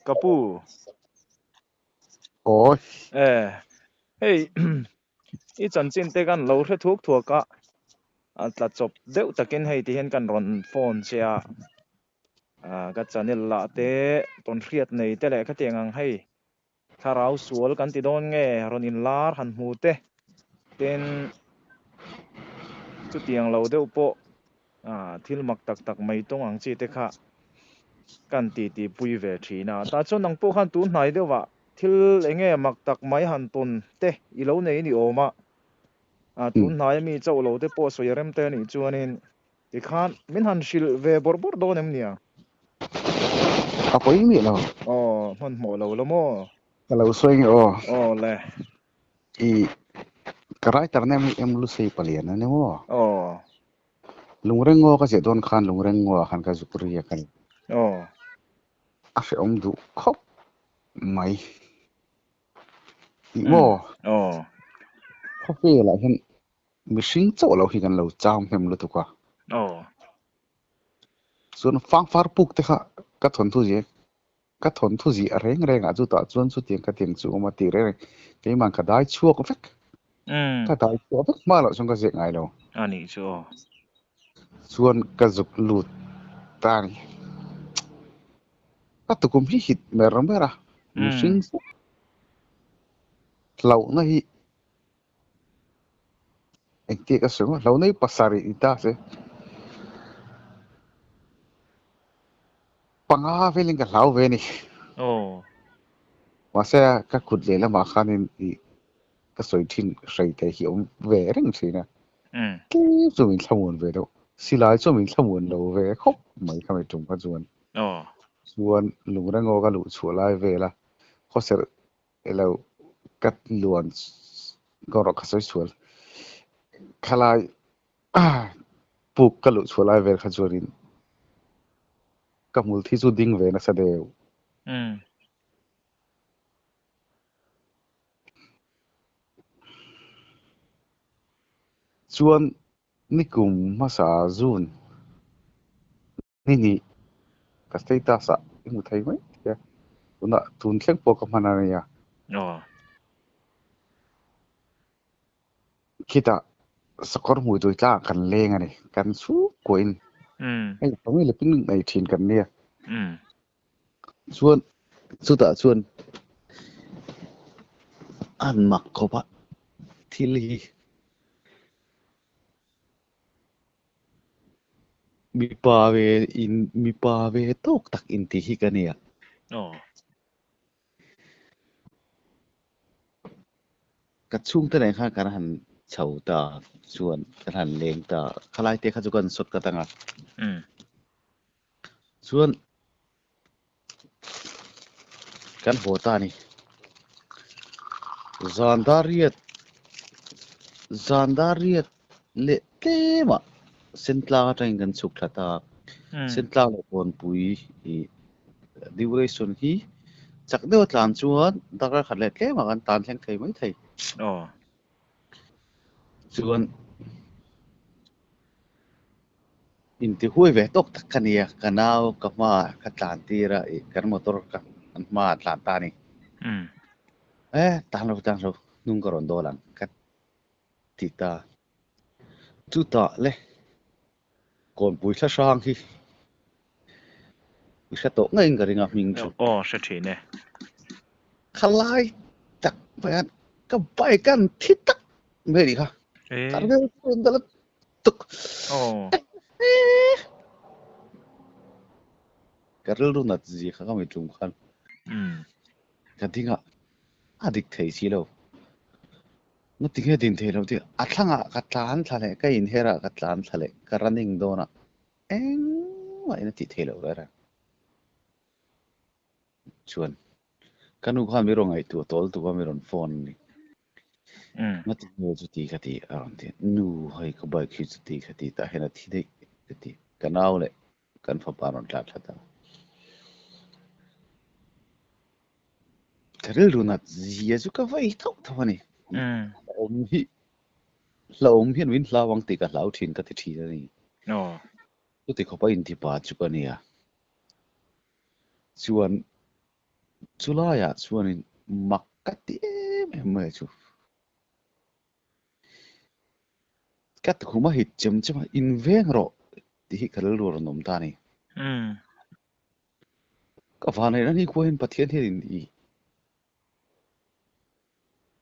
กระปูโอ้ยเฮ้ยอีจันจินเตกันเราเรื่องทุกทัวกะตัดจบเดี๋ยวตะกินให้ที่เห็นกันรอนโฟนเชียก็จะนี่ละเตต้นเครียดในแต่แหละก็เตียงให้ถ้าเราสวลกันติดโดนไงรอนินลาร์หันหูเตเป็นจุดเตียงเราเดี๋ยวโปทิลมักตักไม่ต้องอังจีเตค่ะกันตีปุยเวทีนะแต่จนนังโปขันตูนไหนเดี๋ยวว่าทิลเองมักตักไม่หันตุนเตอีเหลาในนี่โอมาตูนไหนมีเจ้าเราเตโปสวยเริ่มเตนี่จวนนินที่ขันมินหันชิลเวบอร์โดนเอ็มเนี่ยเอาไปมีแล้วอ๋อมันหมอเราละมั้งก็เราสวยโอ้อ๋อเลย อีกระไรแต่เนี่ยเอ็มรู้สึกเปลี่ยนนะเนี่ยว่าอ๋อลุงเร่งงัวก็จะโดนขันลุงเร่งงัวขันก็จุกเรียกันอ๋ออาเสียอมดูครบไม่อีอืมว่าอ๋อครบเวลาเห็นมิชิงเจ้าเราหิกันเราจามเห็นรู้ตัวกว่าอ๋อส่วนฟังฟาร์ปุกเถอะก็ทนทุจีก็ทนทุจีอะไรเรื่องอาจุดส่วนสุดที่ก็เตียงสูงมาตีเรื่องที่มันก็ได้ชั่วก็ฟิกอืมก็ได้ชั่วฟิกมาแล้วช่วงก็เสียงไงเราอันนี้ชัวร์ส่วนก็จุกลุดตานี่ก็ตุกุมพิหิตเมื่อไรเมื่อไรอืมมิชิงเราเนี่ยเอ็งที่ก็สูงเราเนี่ยภาษาอีตาเสปังอาเวลิงกับเราเวนี่โอ้ว่าเสียก็ขุดเลยแล้วมาขันนี่ก็สวยทิ้งใส่แต่หิวเวริ่งสินะ อืมกี่ส่วนมีขโมยไปแล้วสิหลายส่วนมีขโมยเราเว้ยครบไม่ทำไมจุ่มก็ส่วนอ๋อส่วนลุงเรื่องก็ลุชัวไล่เวละเขาเสร็จแล้วกัดล้วนก็รอเขาสวยๆขลายปุกก็ลุชัวไล่เวลขจวรินกับมูลที่สุดดิ้งเวนะเสด็จอืมส่วนนี่กลุ่มมาสาจูนนี่ก็สเตตัสอะอิมุทัยไหมเนี่ยอุณทุนเข่งโปกมันอะไรอะอ๋อคิดอะสกอตมวยตัวจ้ากันเลงอะนี่กันสู้กวนอืมไอ้ผมไม่เลยเป็นหนึ่งในทีมกันเนี่ยอืมส่วนสุดอะส่วนอันมักเขาปะที่ลีมีปาเวอินมีปาเวตกตักอินทีฮิกันเนี่ยอ๋อกัดช่วงแต่ไหนข้ากันหันเฉาตาส่วนกันหันเลงตาขลายเตะข้าจุกันสดกระตังอ่ะอืมส่วนกันหัวตานี่ซานดารียตซานดารียตเละเต็มอ่ะเส้นลาจังกันสุขละตาอืมเส้นลาเลยปนปุยดิวเรชันฮีจากเดียวตานชวนดักระขัดเล็ดเต็มอ่ะกันตานแข่งไทยไม่ไทยอ๋อส่วนอินที่ห้วยเวตกตักกันเนี่ยกันเอากับมาขัดตานตีระอีกันมอเตอร์กันมาตานตานี่ อืมตานเรานุ่งกระรอนโดลังกัดติตาจุดตาเลยก่อนปุยชะช่างที่ปุยชะโตเงินกระดิ่งอ่ะมิงจุอ๋อเสถียรเนี่ยขลายจักไปกันก็ไปกันที่ตักไม่ดีค่ะเอ๊ะการเงินคนแต่ละตุกอ๋อการเรื่องนัดจีเขาก็ไม่จุ่มกันอืมกันที่อ่ะอดีตเทสิแล้วนั่นที่แค่ดินเทแล้วที่อัดทั้งอ่ะกัดล้านทะเลก็อินเฮระกัดล้านทะเลการรันนิ่งโดนะเอ็งว่าอินที่เทแล้วเลยชวนกันอุความไม่รงไอตัวตอลตัวไม่รงโฟนนี่อืมมาติดจุดที่คดีอ่านที่นูให้ขบายคิดจุดที่คดีแต่เห็นที่ได้คดีกันเอาเลยกันฟ้าปานนท์ลาดละแต่เรื่องนั้นเยซูก็ไว้ทุกท่านี่อืมอมฮีเราอมฮีนวินลาวังติกับเราทิ้งกันที่ที่นี่อ๋อตุติเขาไปอินที่ป่าจุกันเนี่ยชวน chula ya chuanin makati me chu kat khuma hit chema inveng ro ti hi khalal ro nom ta ni ka vanai na ni ko hin pathian he in i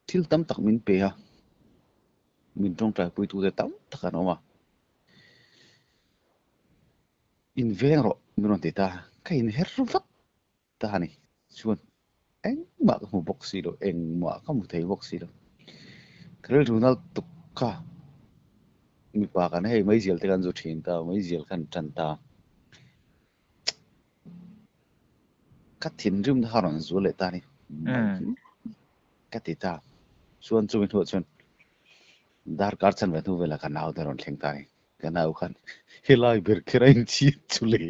thil tam tak min pe ha min tong trai pui tu te tam takan oma inveng ro min ti ta ka in her vak ta ni chuan eng ma ka mu boxi lo eng ma ka mu thei boxi lo khalal runal tukka mi pa kan hei mai zel te kan zu thin ta mai zel kan chan ta ka thin rim ha ron zu le ta ni mai ka ti ta chuan chu min ho chuan dar kar chan ve thu vela kan nau te ron thleng ta ni kan nau khan helai ber kherain chi chu le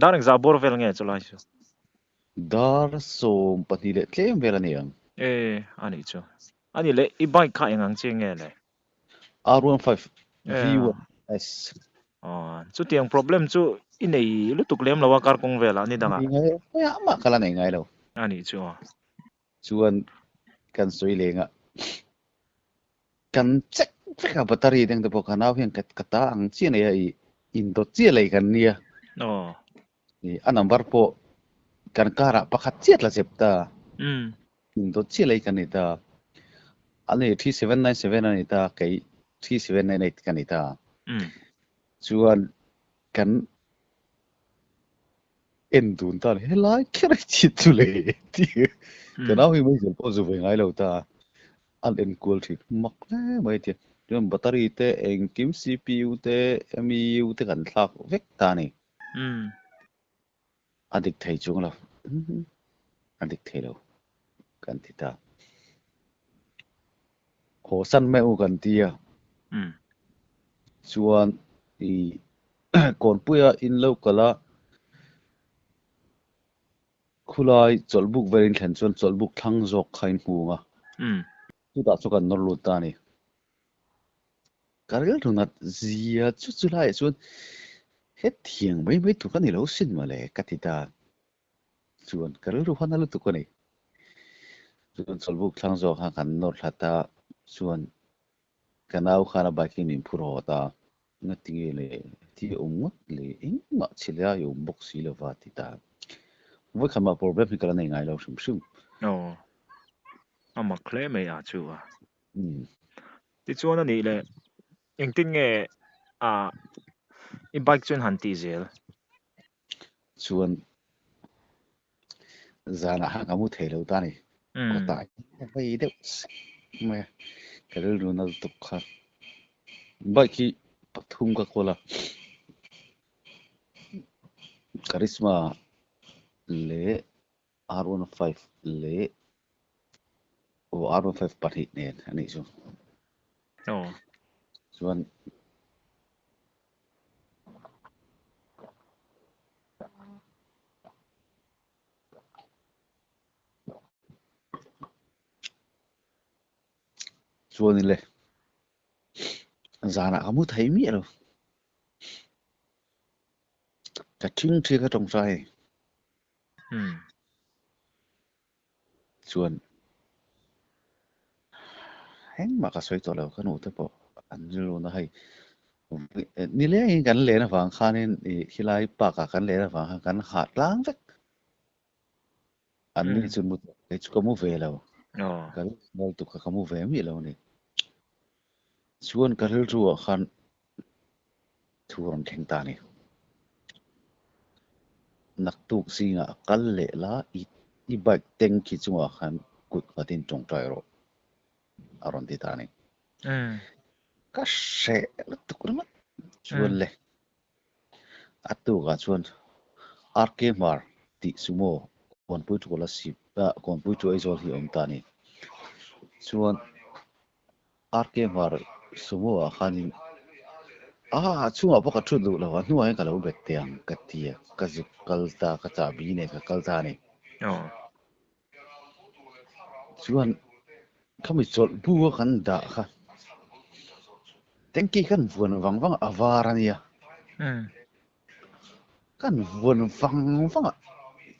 dar ang zabor vel nge chulai chu dar som pahnih leh tlem vela ni ang ani chu ani le I bike kha engang che nge le R15 V1S chu tiang problem chu inei lutuk lem lawa kar kong vela ni danga ya ma kala nei ngai lo ani chu chuan kan soi lenga kan check ka battery deng te pokha nau hian kata ang chi nei ai in to chi lei kan nia ni a number po kan kara pakhat chiat la chepta in to chi lei kan ni ta ani 3797 ani ta kai 3798 kan ni ta chuan kan en dun ta helai khere chi chu le ti kan au hi mai jel po zu ve ngai lo ta an en cool thik mak le mai ti chuan battery te eng kim CPU te MU te kan thlak vek ta ni adik thei chung lo adik thei lo kan ti ta ho san me u kan ti a chuan I kon puya in lo kala khulai cholbuk verin thlen chuan cholbuk thlang zawk khain hmunga chu ta chu kan nor lut ta ni karel runat zia chu chu lai chuan he thiang mai mai tu kan ni lo sin ma le ka ti ta chuan karel ru hana lu tu ko ni chuan cholbuk thlang zawk ha kan nor thata chuan kanau khana baki min phuro ta nga tinge le ti omngot le eng ma chila yo boxi lo va ti ta voi khan ma problem hi kala nei ngai lo shum shum ama khle me a chu ti chuan ani le eng tin nge I bike chuan han ti zel chuan zana ha kamu thei lo ta ni ko tai vai de me karel runa tu kha bike pathum ka kola charisma le R15 le o R15 pari ne ani chu chuan chuan le zana kamu thei mi lo ka thing thi ka tong sai chuan heng ma ka soi to lo kan u te po an lu na hai ni le kan le na wang khanin hilai pa ka kan le na wang kan hat lang vek an ni chu mu te chu kamu ve lo kan bol tu ka kamu ve mi lo ni chuan ka hil ru khan thuron theng ta ni nak tu singa kal le la I bike teng ki chunga khan kut patin tong tai ro aron ti ta ni ka she la tu kurma chuan le atu ga chuan RK mar ti sumo kon pui tu la si kon pui tu ai zol hi om ta ni chuan RK mar sumo a khanin chunga pa ka thut lu la wa nuai ka lo bet tiang ka tia ka zu kalta ka cha bi ne ka kalta ni chuan khami chol bu kan da kha tengki kan vuan wang awar ania kan vun vang vang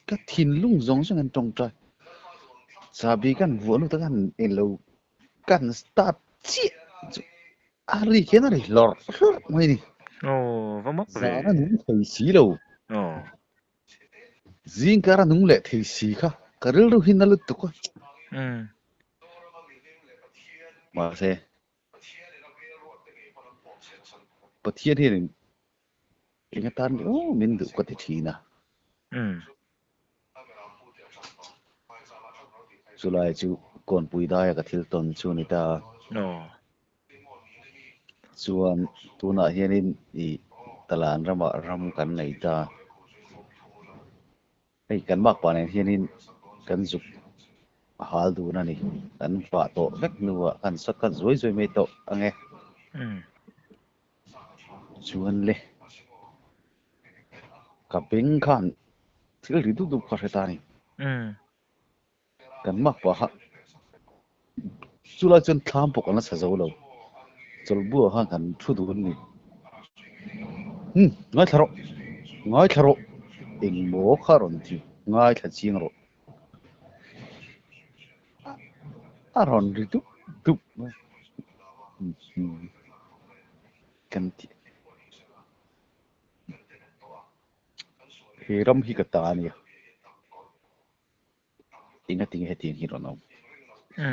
ka thin lung zong sang an tong trai sabi kan vun ta kan elo kan start chi ari ken ari lor mai ni ồ vắng mất za về na nung thei si lo ồ zing kara nung le thei si kha karil ru hin na lut ko ừ ma se pathian hi inga tan oh min du ko ti thina ừ chulai chu kon pui dai ka thil ton chu ni ta ồ chuan tuna hianin I talan rama ram kan nei ta ei kan mak pa ne hianin kan zuk hal du na ni kan pa to vek nuwa kan sat kan zoi zoi me to ange ừ chuan le ka ping khan thil ri du du kha ta ni ừ kan mak pa ha chulai chun thlam pok an sa zo lo chol bu ha kan thu du ni ngai tharo eng mo kharon thi ngai tha ching ro aron ri du kan ti he ram hi ka ta ni inga ting he ting hi ro no ừ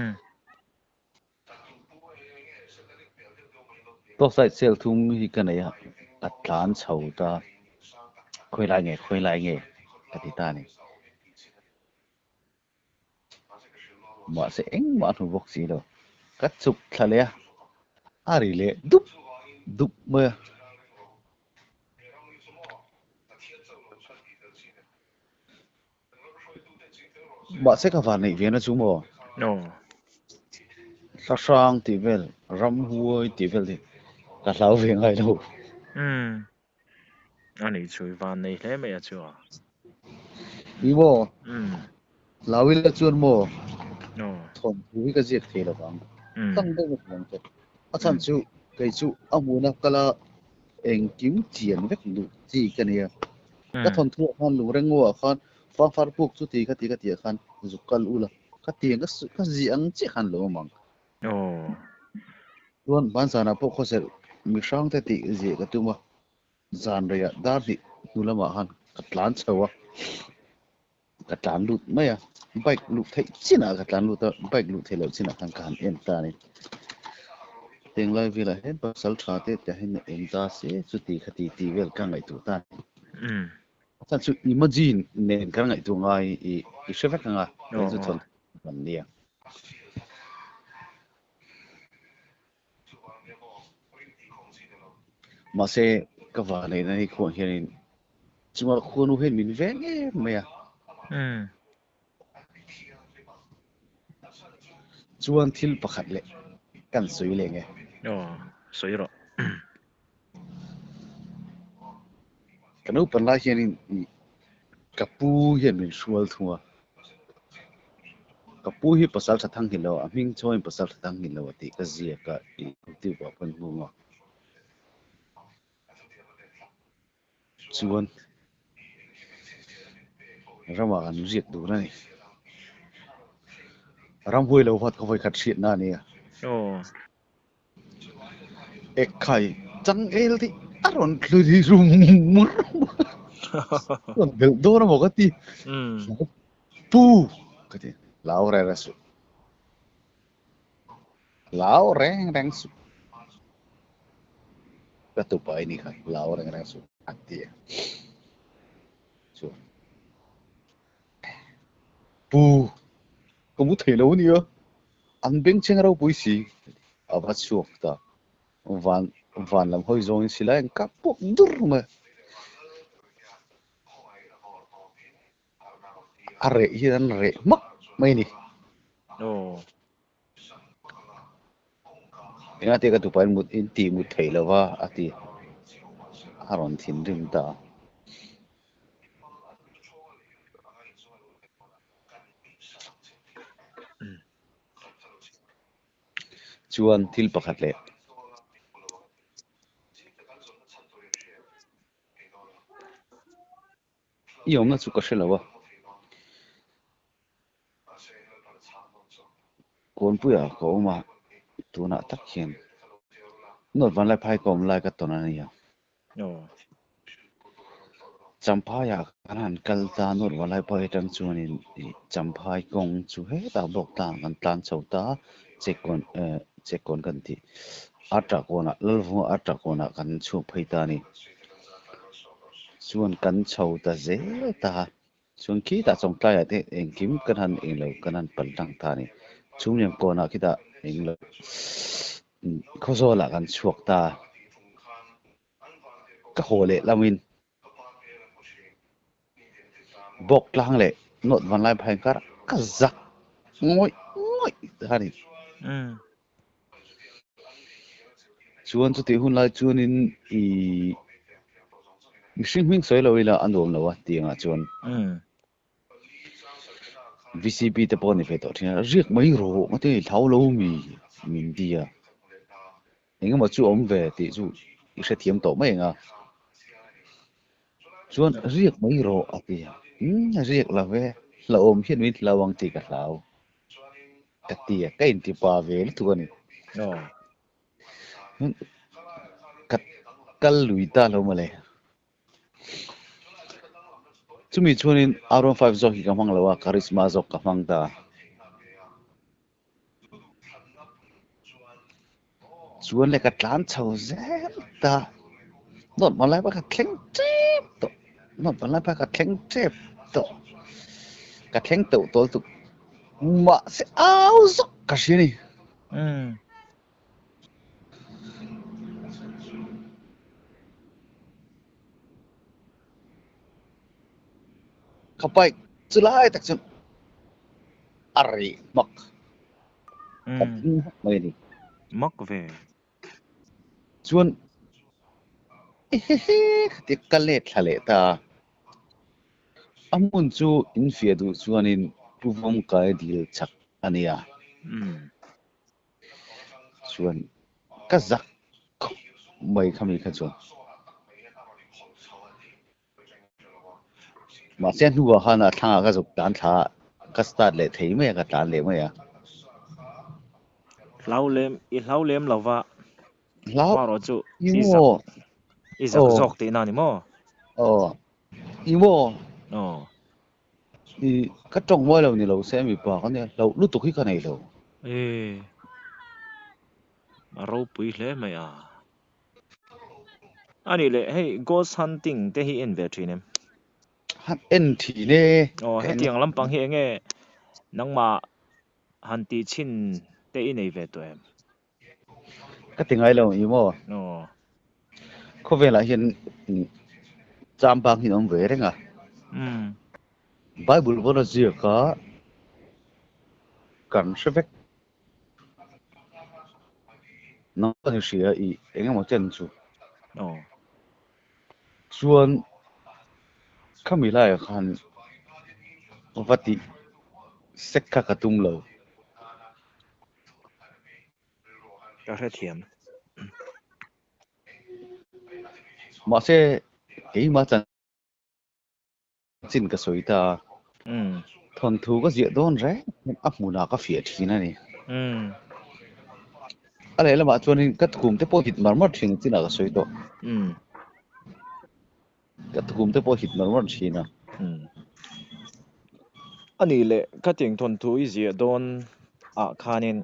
to sai sel thum hi ka nei ha atlan chho ta khoi lai nge ati ta ni ma se eng ma thu bok si lo kat chuk thale ari le dup mơ ma se ka van nei ve na chu mo ồ sa sang ti vel ram huai ti vel ti ka lau ve ngai lo ừ anh ấy chui van này lấy mấy chưa i mo ừ lawil la chuan mo ồ thon hui ka jet the lo bang ừ tang de mo bang te a ừ chan chu kai chu amuna kala eng kim chian vek lu chi ka nia ừ ka thon thu khan lu reng wa khan fa far puk chu ti ka ti khan zukal ula ka ti ka zi ang chi khan lo mang ồ tuan ban sana po kho sel mi sang te ti zi ka tu ma zan re ya dar di tu la ma han ka tlan chawa ka tlan lut ma ya bike lut thei china ka tlan lut ta bike lut thei lo china khan kan en ta ni teng lai vi la hen pa sal tha te ta hen en ta se chu ti khati ti vel ka ngai tu ta ừ san chu imagine nen ka ngai tu ngai I sheva ka nga ồ len chu ồ thon ban nia ma se ka va nei na ni khon hian chu ma khon u hen min ve nge me ya ừ chuan thil pakhat le kan sui le nge ồ sấy rồi kan u pan la hian in kapu hian min sual thunga kapu hi pasal tha thang hi lo a ming choin pasal tha thang hi lo ti ka zia ka I ti wa pan mu ma chuan rama an ziat du na ni ram hoi lo wat ka voi khat siat na ni ồ ek khai chang el ti aron tlu ri rum mur kon bel do na mo ka ti ừ pu ka ti lao re ra su lao reng reng su ka tu pai ni khai lao reng reng su ati chu pu ko mu thei lo ni an beng cheng ro pui si ava chuak ta van van lam hoi zong si lai ka pok dur ma are hi an re mak mai ni ồ nga te ka tu pai mut in ti mut thei lo wa ati aron thin rim ta ừ chuan thil pakhat le yom na chu ka shelawa kon puya ko ma tuna tak hian not van lai phai kom lai ka tona nia oh champhaya kanan kalta not van lai phai tang chuanin champhai kong chu he ta bok ta kan tlan chauta chekon kan ti atra kona lalvu atra kona kan chu phai ta ni chuan kan chauta ze ta chuan khi ta chong tlai ate eng kim kan han eng lo kan han pal tang ta ni chung lem kona kita eng lo khozola kan chuak ta ka hole lamin bok lang le not van lai phai kar ka zak ngoi ngoi ta ni chuan chu ti hun lai chuan in mihring hming soi lo ila anom lo wa tianga chuan VCP te pawh ni ve tawh thina riek mai ro ngate thlau lo mi min dia engemaw chu awm ve tih chu i hre thiam tawh mai anga chuan riek mai ro a tia riek la ve la awm hian min hlawang ti ka hlau ka tia ka in ti pa ve lu tu ani oh ka kal lui ta lo ma le chumi chuanin R15 zok hi ka hmang lo a charisma zok ka hmang ta chuan le ka tlan chho zet ta not malai ba ka thleng tep to not malai ba ka thleng tep to ka thleng to tol tu ma se au zok ka shini ka pai chulai tak chun ari mak mai ni mak ve chuan ti kalet thale ta amun chu in fia du chuanin puvom kai dil chak ania chuan ka zak mai khami kha chuan ma chen huwa hana thanga ka zuk tan tha ka start le thei me ka tan le me ya hlau lem lova lau paro chu imo izak zok ti na ni mo imo oh i ka tong moi lo ni lo se mi pa ka ne lo lu tu khi ka nei lo ro pui hle mai a ani le hey ghost hunting te hi en ve thinem han en thi ne oh he tiang lampang hi enge nangma han ti chin te i nei ve to em ka tingai lo imo oh ko ve la hian cham bang hi nom ve renga bible bona zia ka kan shevek no ni sia i engemaw chen chu oh chuan khami lai khan vati sekka ka tum lo ka hre thiam ma se ei ma chan chin ka soita thon thu ka zia don re a hmuna ka fia thina ni ale lama chuanin ka thukum te pawh hit marmar thin china ka soito ka thukum te pawh hit marmar thina ani le ka ting thon thu i zia don a khanin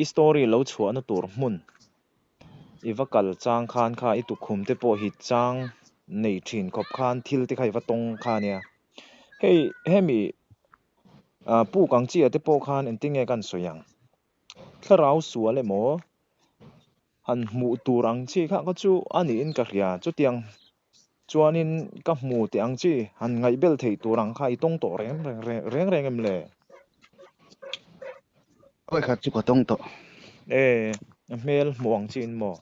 i story lo chhuah na tur hmun i vakal chang khan kha i tukhum te pawh hi chang nei thin khop khan thil te khai va tong khania hei hemi pu kang chi ate pawh khan en tinge kan soyang tharau sual le mo han mu turang chi kha ka chu ani in ka ria chu tiang chuanin ka hmu te ang chi han ngai bel thei turang kha i tong to reng em le oi kha chu ka tong to mel muang chin mo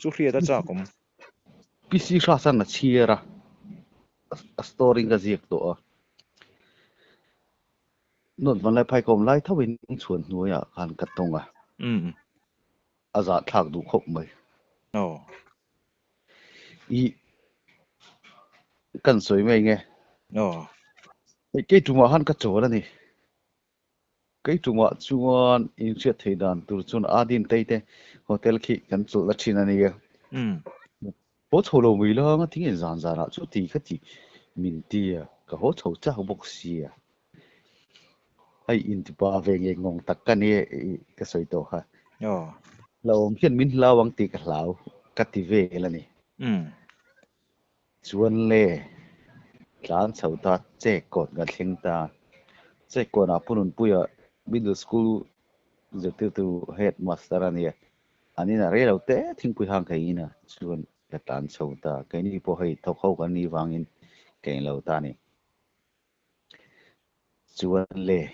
chu hria da cha kom PC sha san na chiera a story ga ziek to a non van lai phai kom lai thawin chuan hnuaya khan ka tonga aza thak du khop mai oh i cần soi mấy nghe Ồ. cái trung hoa han cái chỗ đó nè cái trung hoa in chuyện thời gian tu chun adin tây tây hotel khi cần chỗ là china này bố thầu lâu mấy lo mà tiếng giản giản à chút thì cái gì mình đi à cái hỗ trợ chắc bốc xì à hay in thì ba về nghe ngong tắc cái này cái soi tổ ha Ồ. lâu hiện mình lâu ang ti cái lâu cái ti về là nè chuan lệ tlan chho ta che kot ga thleng ta che ko na punun puya middle school giờ tu headmaster ania ani na re lo te thing pui hang kai na chuan ka tan chho ta kai ni po hei thok ho kan ni wangin kai lo ta ni chuan le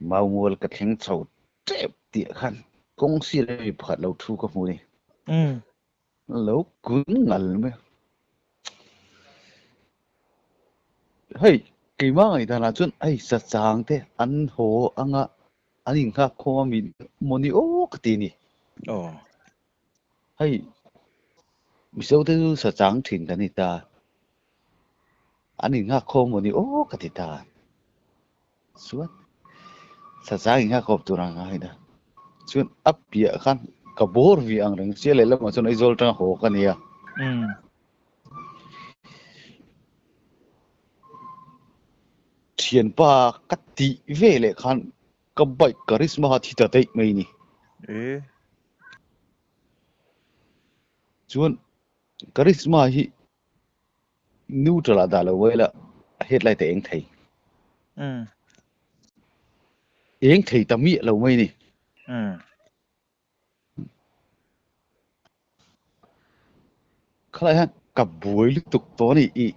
mau mual ka thleng chho tep ti khan kong si le phat lo thu ka mu ni lo kun ngal me hei cái mà người ta nói chuyện ấy sát sáng thế anh hồ anh à anh nhìn khác không mình muốn đi ô cái gì Ồ. hay mình sao thế sát sáng thìn cái này ta anh nhìn khác không muốn đi ô cái gì ta suốt sát sáng nhìn khác không tụi nó ngay đó suốt áp bịa khăn cả bố vì anh rằng sẽ lấy làm mà cho nó izol trong hồ cái này à thiền ba cắt tị về lại khăn cái bài charisma thì ta thấy mấy nè Ê. suốt charisma hi neutral ada lo vậy là hết lại tiếng thầy tiếng thầy ta miệng lâu mấy nè khai han cả buổi liên tục đó này ý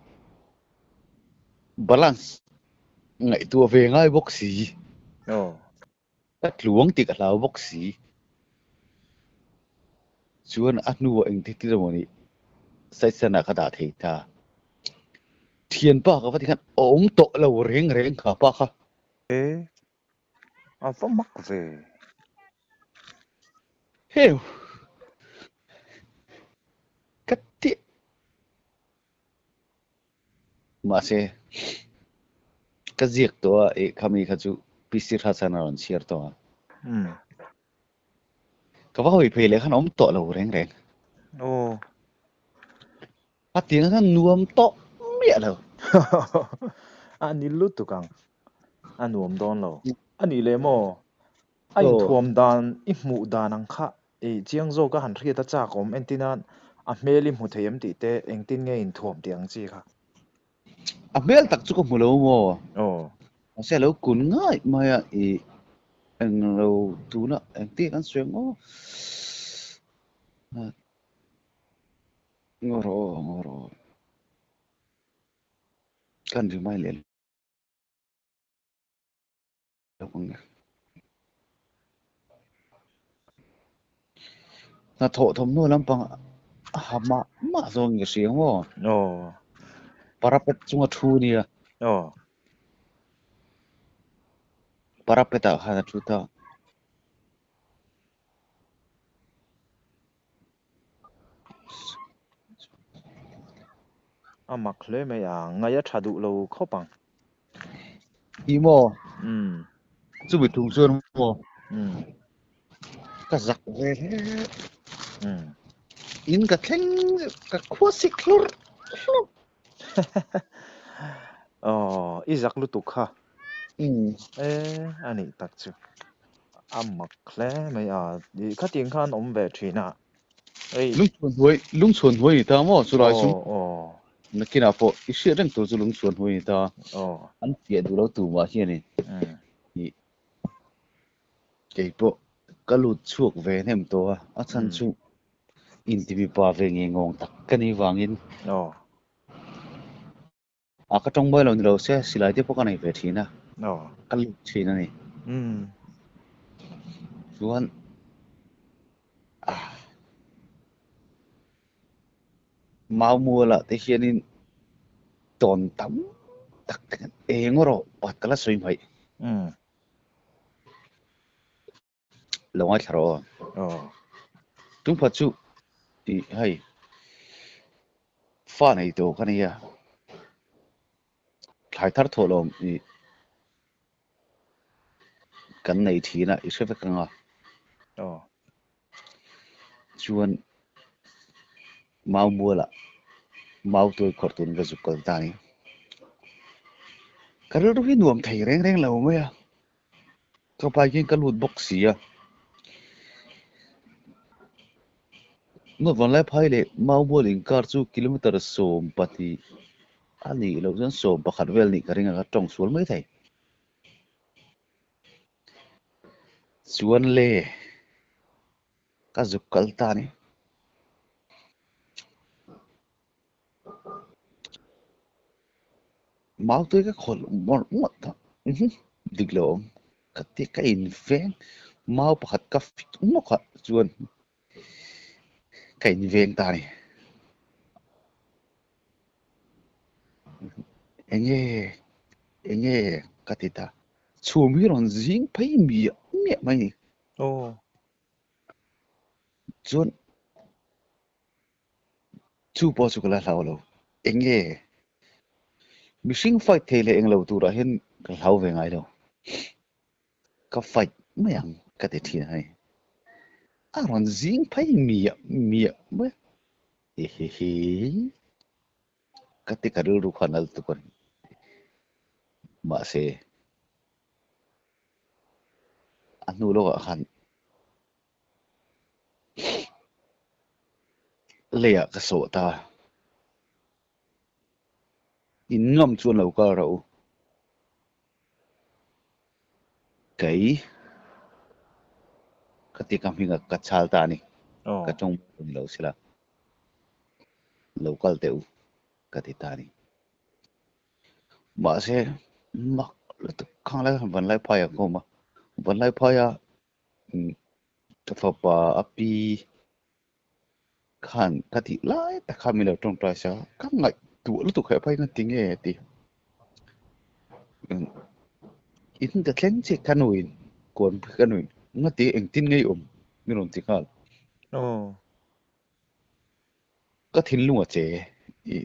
balance ngày tua về ngay bốc xì Ồ. tất luống thì cả lão bốc xì chuan ăn nuôi anh thì rồi này sai sai na cái đã thấy ta thiên ba cái phát hiện ống tổ lâu rèn rèn cả ba ha Ê. À, vẫn mắc về. heo cái tiệt mà sẽ cái giặc đó ấy kami cái chú pisir hasan aron share đó cái vào về lại khăn ống tổ lâu rèn rèn Ồ. phát hiện nó nuông tổ mẹ lâu Anh đi lút tụ căng. Anh nuông đón lâu. Anh đi lấy mò. Anh ồ thuồng đàn, ít mũ đàn ăn khá. Ê, chiang dô cái hẳn riết ta chạc ôm anh tin anh. À mê lim hụt thấy em tí tê, anh tin nghe anh thuồng tiếng gì khá. à mẹ tắc chú có mua lâu mò Ồ. sẽ lâu cuốn ngay mà ý anh lâu tú nó anh tiếc anh xuyên ngó ngó rồi kan di mai le lokong na tho thom no lampang hama ma zo ngi siang wo Ồ. parapet chunga thu ni Ồ. parapet a ha thu ta À mắc lê mày à, ngay á trà đụ lâu khó bằng. i mo Ừ. chu bi thung chuan mo Ừ. ka zak ve le Ừ. in ka thleng ka khua sik hlur Ồ, ít giặc lút tụ khá. ừ Ê, anh ấy tắc chú. À mắc lê mày à, đi khá tiếng khăn ôm về truy nạ. Ê. lung chuan huai ta mo chu lai sum Ồ. Ồ. na kina po i sia reng tu chu lung chuan huai ta Ồ. an pia du lo tu ma hian ni Ừ. i ke po ka lut chuak ve nem to a chan Ừ. chu in ti bi pa ve nge ngong tak kani wangin Ồ. à cái trong bơi lần đầu sẽ xì lại tiếp cái này về thì na Ồ. cái lúc thì này Ừ. luôn à mau mua là thì hiện in tòn tắm đặc ế ngô rồi bắt cái là suy mày Ừ. lâu ngày rồi Ồ. chúng phát chú thì hay pha này to cái này à khai thác thổ lom cái này thì na ít phải cái ngà oh chuan mau mua là mau tôi khỏi tuần cái dục cái ta này cái đó cái nuông thầy reng reng lâu mấy à cái bài cái lụt bốc xì à nó vẫn lại phải lệ mau mua đến cả chục km sôm bati ani lâu dân sôm bạc vel này cái reng cái trong suối mấy thầy chuan lệ cái dục cái ta này mau tôi cái khổ một một đó dig lo cái tiết cái invent mau bạc cái một cái chuan cái invent ta này anh nghe anh nghe cái tiết ta chua mi ron zing phải mi mi mày oh chuan chu po chu cái lao lo anh nghe mi sinh phải thế lệ anh lâu tu ra hiện cái lao về ngay đâu cái phải mấy anh cái tiết thì này à ron zing phải mi mày he he cái tiết cái đồ khoan al tu con mà se anu lo kan lệ cái số ta in ngâm chuan lâu cả rồi cái ketika minga kachal tani oh kachong lo sila local teu katitani ma se mak tu khang la van lai phaya ko ma van lai phaya ta fa pa api khan kati lai ta khamila tong tra sa kam ngai tu lu tu khai phai na tinge ti in ta thleng che kanuin kon kanuin ngati eng tin ngai mi ron ti khal oh ka thin lunga che i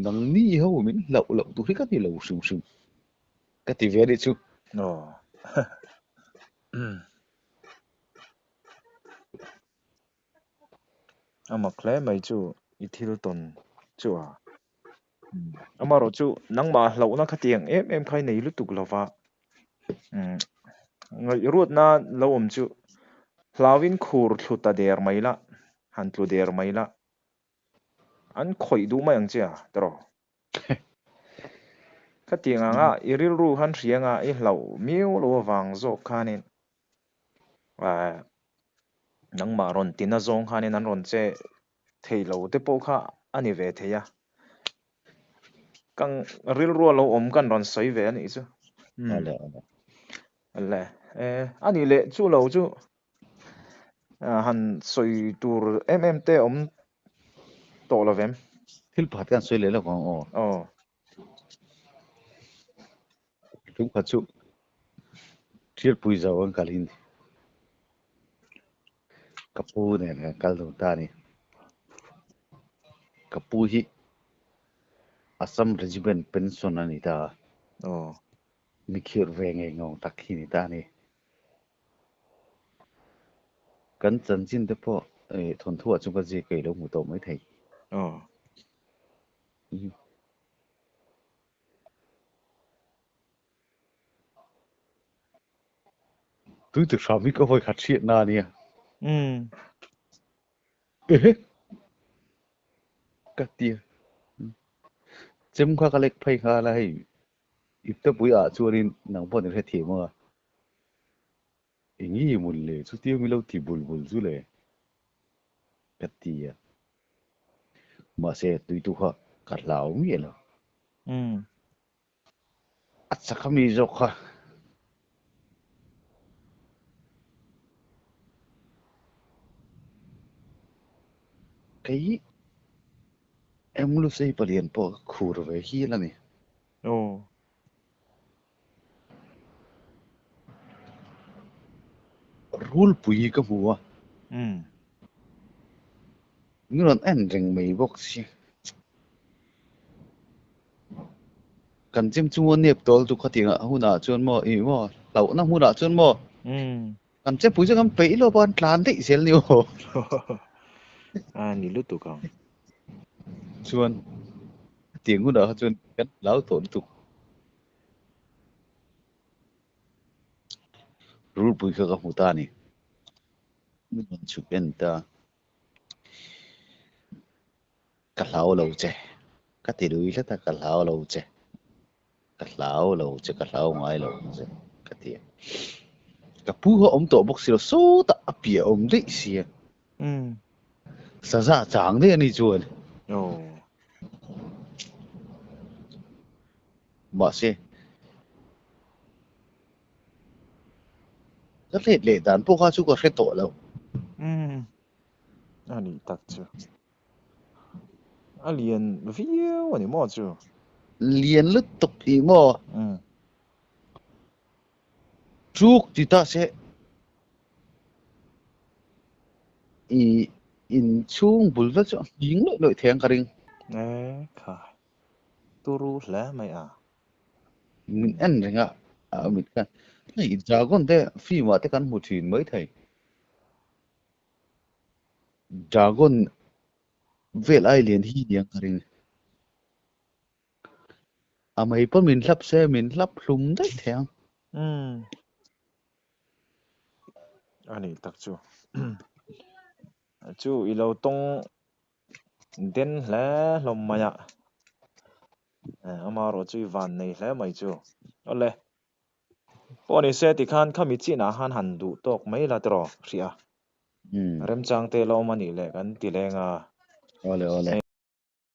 nang ni ho min lau lau tu ri ka ti lau sum sum ka ti ve chu oh ama khle mai chu ithil ton chu à ama ro chu nangma hlo na khatiang em khai nei lu tuk lova ngai ruat na lo om chu hlawin khur thluta der maila han tlu der maila an khoi du mai ang chia tro khatiang anga iril ru han rianga I hlo miu lo wang zo khanin wa nangma ron tina zong khanin an ron che theilo te po kha ani ve theya kang ril ru lo om kan ron soi ve ani chu ale le ani le chu lo chu han soi tur te om to lovem thil phat kan soi le lo ko oh tum phat chu thil pui zaw an kalin kapu ne kal do ta ni kapu hi Assam Regiment pension ani ta oh mi khir ve nge ngong tak hi ni ta ni kan chan chin te po thon thua chu ka je ke lo mu to mai thei oh tu tu sa mi ko hoi khat chiat na ni ka tia chem kha ka lek phai kha la hei ip ta pui a chuanin nang pon re thi mo ingi mun le chu tiu mi lo ti bul bul chu le ka tia ma se tu tu kha ka lao mi lo at sa khami zo kha cái em lu sei palian po khur ve hi la ni oh rul pui ka huwa nguồn anh rình mấy bốc xí cần chim chung nếp tol tu khát tiếng à huna chuan mo ý mo lẩu na huna chuan mo cần chép bùi cho ngắm bể lo bọn lan đấy xel nhiều à ni lu tu kang chuan tiếng huna chuan cái lão tổn tục rul bùi khờ gặp ta nè nguồn chụp en ta cả lão lâu che cái tỷ đuôi là ta cả lão lâu che cả lão ngoài lâu che cái tỷ cái bùi họ ông tổ bốc xí số ta bịa ông đấy xí sa ra chẳng đấy anh chuan ồ mà xe rất lệ đàn bốc hoa chú có cái tổ đâu ani tak chu a lian viu ani mo chu liền lứt tục ý mò chúc thì ta sẽ ý in chung bul vất cho dính lại nội thèn cả đình nè khai turu la mai à mình ăn rồi ngạ mình kan này giờ con thế phi mà thế kan một chuyện mới thầy dragon về lại liền hi điang cả đình mấy bọn mình lắp xe mình lắp lúng đấy thèn ani tak chu chu i lo tong den hla lom maya amaro chu van nei hla mai chu ole poni se ti khan khami chi na han du tok mai la tro ria rem chang te lo mani le kan ti lenga ole